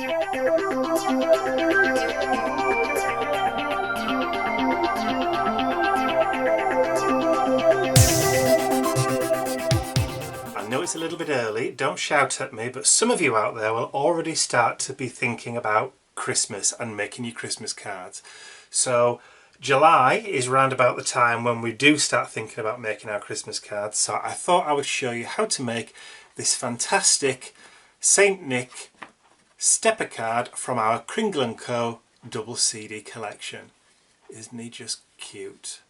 I know it's a little bit early, don't shout at me, but some of you out there will already start to be thinking about Christmas and making your Christmas cards. So July is round about the time when we do start thinking about making our Christmas cards, so I thought I would show you how to make this fantastic Saint Nick stepper card from our Cringle Co double CD collection. Isn't he just cute?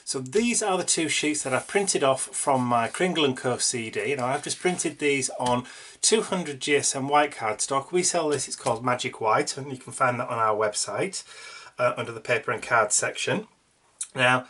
So these are the two sheets that I've printed off from my Cringle Co CD. Now I've just printed these on 200 GSM white cardstock. We sell this, it's called Magic White, and you can find that on our website under the paper and cards section. Now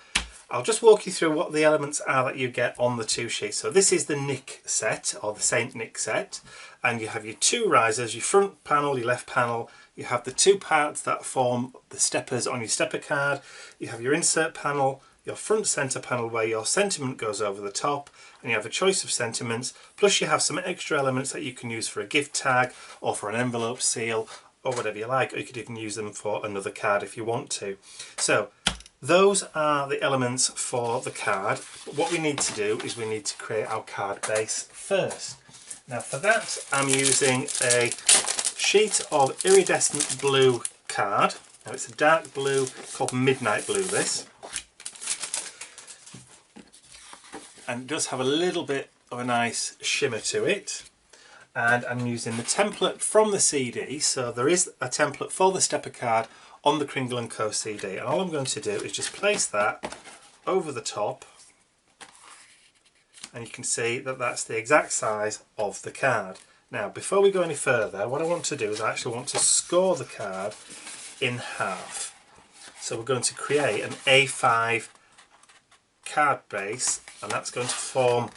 I'll just walk you through what the elements are that you get on the two sheets. So this is the Nick set, or the Saint Nick set, and you have your two risers, your front panel, your left panel. You have the two parts that form the steppers on your stepper card. You have your insert panel, your front center panel where your sentiment goes over the top, and you have a choice of sentiments, plus you have some extra elements that you can use for a gift tag or for an envelope seal or whatever you like, or you could even use them for another card if you want to. So those are the elements for the card. What we need to do is we need to create our card base first. Now for that I'm using a sheet of iridescent blue card. Now it's a dark blue called Midnight Blue, this. And it does have a little bit of a nice shimmer to it. And I'm using the template from the CD, so there is a template for the stepper card on the Cringle Co CD, and all I'm going to do is just place that over the top, and you can see that that's the exact size of the card. Now before we go any further, what I want to do is I actually want to score the card in half. So we're going to create an A5 card base, and that's going to form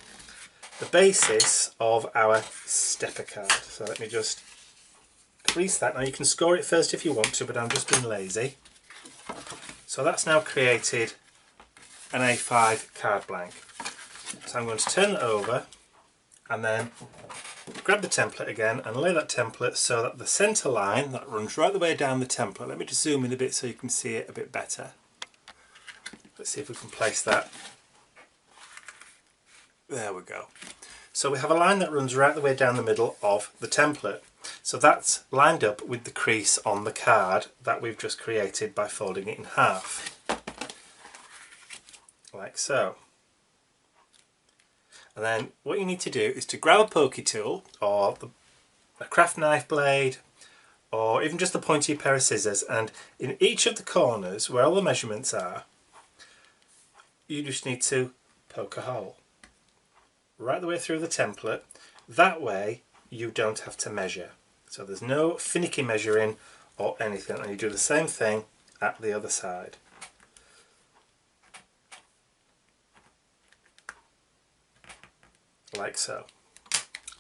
the basis of our stepper card. So let me just crease that. Now you can score it first if you want to, but I'm just being lazy. So that's now created an A5 card blank. So I'm going to turn it over and then grab the template again and lay that template so that the centre line that runs right the way down the template. Let me just zoom in a bit so you can see it a bit better. Let's see if we can place that. There we go. So we have a line that runs right the way down the middle of the template. So that's lined up with the crease on the card that we've just created by folding it in half. Like so. And then what you need to do is to grab a pokey tool or a craft knife blade or even just a pointy pair of scissors, and in each of the corners where all the measurements are, you just need to poke a hole right the way through the template. That way you don't have to measure. So there's no finicky measuring or anything, and you do the same thing at the other side. Like so.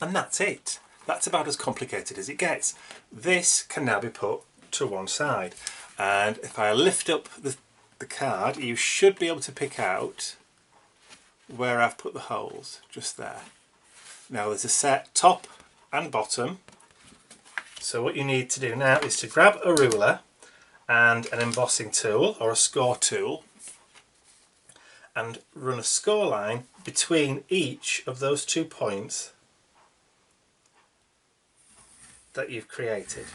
And that's it. That's about as complicated as it gets. This can now be put to one side, and if I lift up the card, you should be able to pick out where I've put the holes, just there. Now there's a set top and bottom, so what you need to do now is to grab a ruler and an embossing tool or a score tool and run a score line between each of those 2 points that you've created.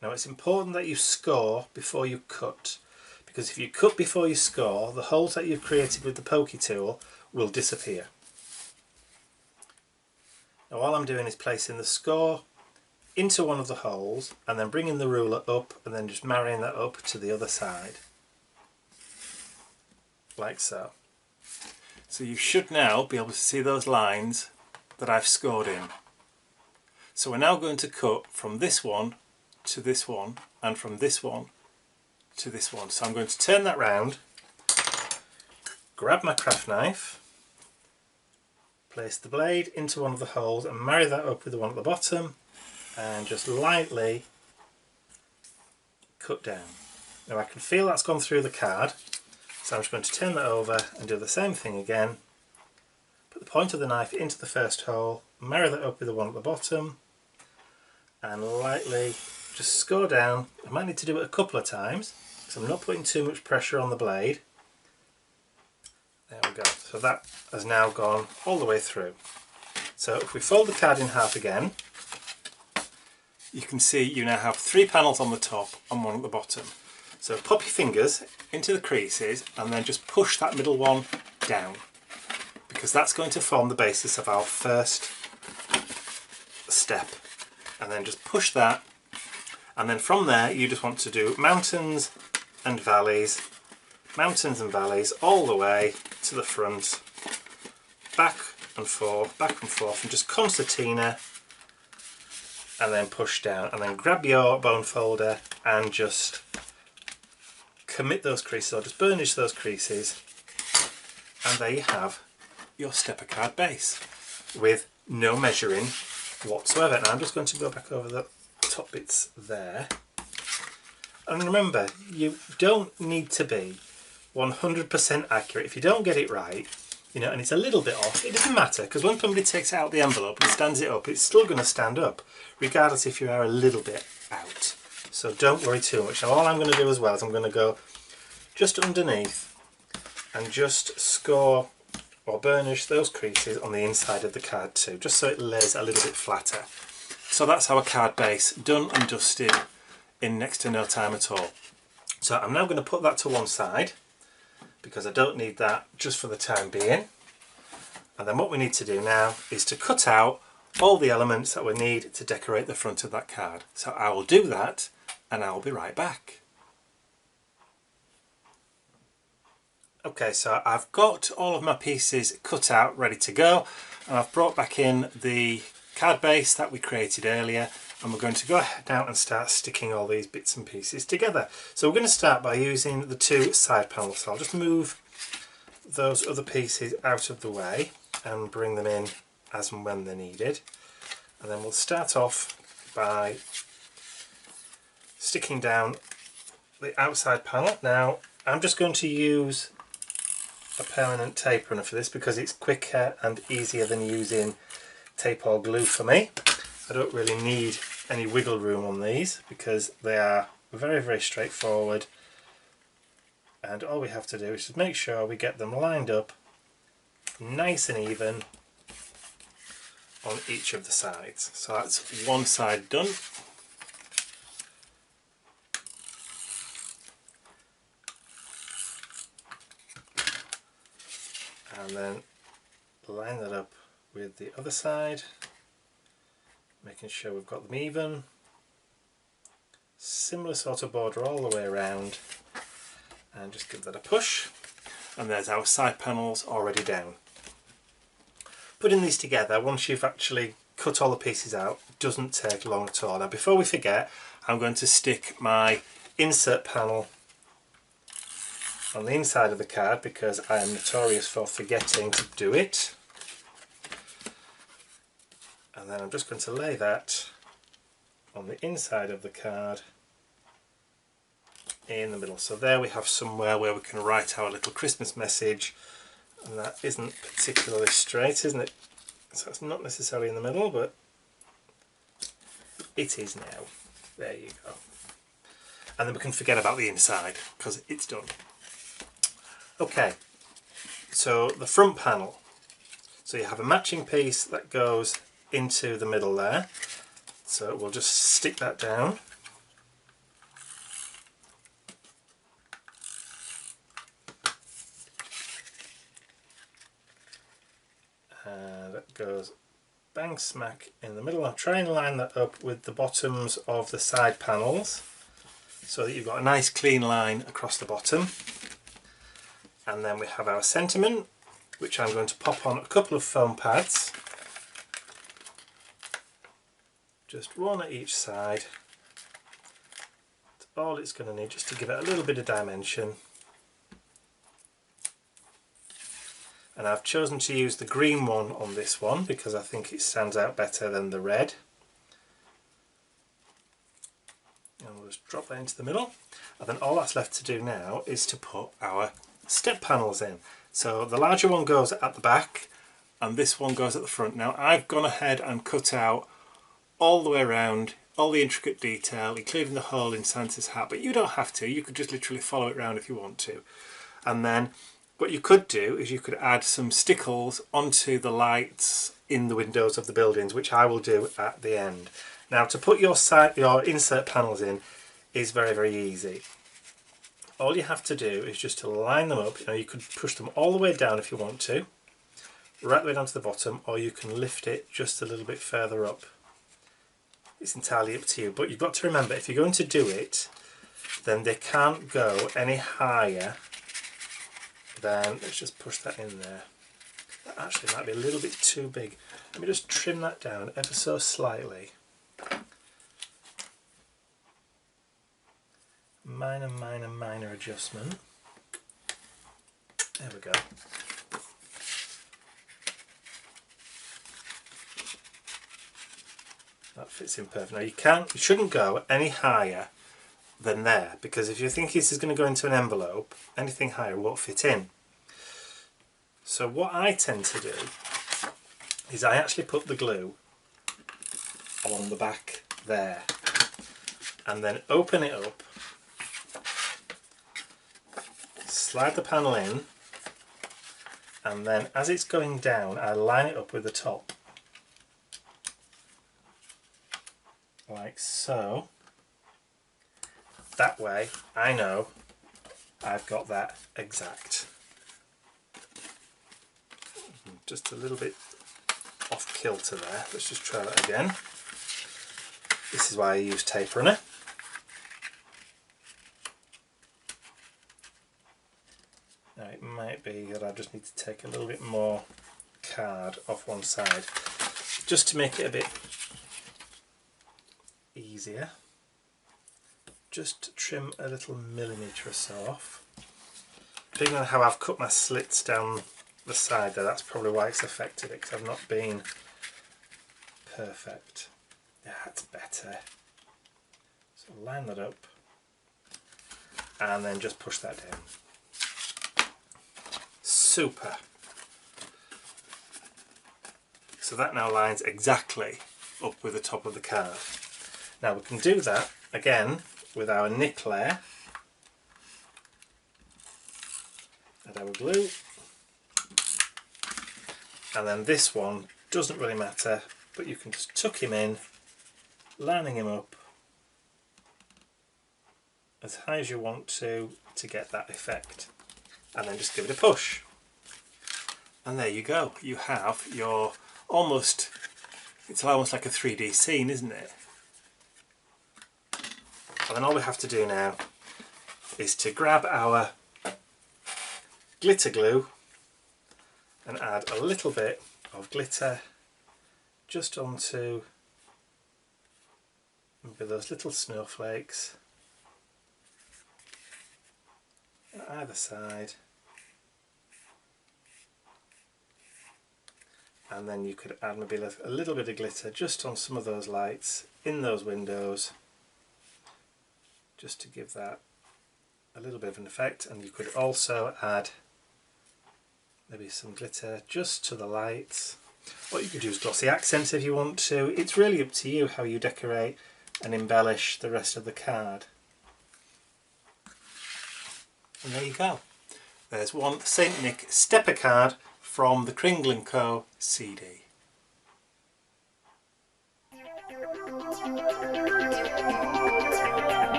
Now it's important that you score before you cut, because if you cut before you score, the holes that you've created with the pokey tool will disappear. Now all I'm doing is placing the score into one of the holes and then bringing the ruler up and then just marrying that up to the other side. Like so. So you should now be able to see those lines that I've scored in. So we're now going to cut from this one to this one and from this one to this one. So I'm going to turn that round, grab my craft knife, place the blade into one of the holes and marry that up with the one at the bottom and just lightly cut down. Now I can feel that's gone through the card, so I'm just going to turn that over and do the same thing again. Put the point of the knife into the first hole, marry that up with the one at the bottom, and lightly just score down. I might need to do it a couple of times because I'm not putting too much pressure on the blade. There we go. So that has now gone all the way through. So if we fold the card in half again, you can see you now have 3 panels on the top and 1 at the bottom. So pop your fingers into the creases and then just push that middle one down, because that's going to form the basis of our first step. And then just push that, and then from there you just want to do mountains and valleys all the way to the front, back and forth, and just concertina, and then push down, and then grab your bone folder and just commit those creases, or just burnish those creases, and there you have your stepper card base with no measuring whatsoever. Now I'm just going to go back over the top bits there, and remember, you don't need to be 100% accurate. If you don't get it right, you know, and it's a little bit off, it doesn't matter, because when somebody takes it out the envelope and stands it up, it's still going to stand up regardless if you are a little bit out. So don't worry too much. Now all I'm going to do as well is I'm going to go just underneath and just score or burnish those creases on the inside of the card too, just so it lays a little bit flatter. So that's our card base done and dusted in next to no time at all. So I'm now going to put that to one side because I don't need that just for the time being. And then what we need to do now is to cut out all the elements that we need to decorate the front of that card. So I will do that and I will be right back. Okay, so I've got all of my pieces cut out, ready to go, and I've brought back in the card base that we created earlier, and we're going to go ahead now and start sticking all these bits and pieces together. So we're going to start by using the 2 side panels. So I'll just move those other pieces out of the way and bring them in as and when they're needed, and then we'll start off by sticking down the outside panel. Now I'm just going to use a permanent tape runner for this because it's quicker and easier than using tape or glue for me. I don't really need any wiggle room on these because they are very, very straightforward, and all we have to do is just make sure we get them lined up nice and even on each of the sides. So that's one side done. And then line that up with the other side, making sure we've got them even. Similar sort of border all the way around, and just give that a push, and there's our side panels already down. Putting these together, once you've actually cut all the pieces out, doesn't take long at all. Now before we forget, I'm going to stick my insert panel on the inside of the card because I am notorious for forgetting to do it. And then I'm just going to lay that on the inside of the card in the middle. So there we have somewhere where we can write our little Christmas message, and that isn't particularly straight, isn't it? So it's not necessarily in the middle, but it is now. There you go. And then we can forget about the inside because it's done. Okay, so the front panel. So you have a matching piece that goes into the middle there. So we'll just stick that down. And it goes bang smack in the middle. I'll try and line that up with the bottoms of the side panels so that you've got a nice clean line across the bottom. And then we have our sentiment, which I'm going to pop on a couple of foam pads, just one at each side. That's all it's going to need, just to give it a little bit of dimension. And I've chosen to use the green one on this one because I think it stands out better than the red. And we'll just drop that into the middle. And then all that's left to do now is to put our step panels in. So the larger one goes at the back and this one goes at the front. Now I've gone ahead and cut out all the way around, all the intricate detail, including the hole in Santa's hat, but you don't have to. You could just literally follow it around if you want to. And then what you could do is you could add some stickles onto the lights in the windows of the buildings, which I will do at the end. Now to put your insert panels in is very, very easy. All you have to do is just to line them up. You know, you could push them all the way down if you want to, right the way down to the bottom, or you can lift it just a little bit further up. It's entirely up to you, but you've got to remember, if you're going to do it, then they can't go any higher than, let's just push that in there. That actually might be a little bit too big. Let me just trim that down ever so slightly. Minor adjustment. There we go. That fits in perfect. Now you shouldn't go any higher than there, because if you think this is going to go into an envelope, anything higher won't fit in. So what I tend to do is I actually put the glue on the back there and then open it up, slide the panel in, and then as it's going down I line it up with the top like so. That way I know I've got that exact. Just a little bit off kilter there. Let's just try that again. This is why I use tape runner. Now it might be that I just need to take a little bit more card off one side just to make it a bit easier. Just trim a little millimetre or so off. Depending on how I've cut my slits down the side there, that's probably why it's affected it, because I've not been perfect. Yeah, that's better. So line that up and then just push that down. Super. So that now lines exactly up with the top of the card. Now we can do that again with our nick layer. Add our glue. And then this one doesn't really matter, but you can just tuck him in, lining him up as high as you want to get that effect, and then just give it a push. And there you go, you have your it's almost like a 3D scene, isn't it? And then all we have to do now is to grab our glitter glue and add a little bit of glitter just onto maybe those little snowflakes on either side, and then you could add maybe a little bit of glitter just on some of those lights in those windows, just to give that a little bit of an effect. And you could also add maybe some glitter just to the lights, or you could use glossy accents if you want to. It's really up to you how you decorate and embellish the rest of the card. And there you go, there's one St Nick stepper card from the Cringle Co CD.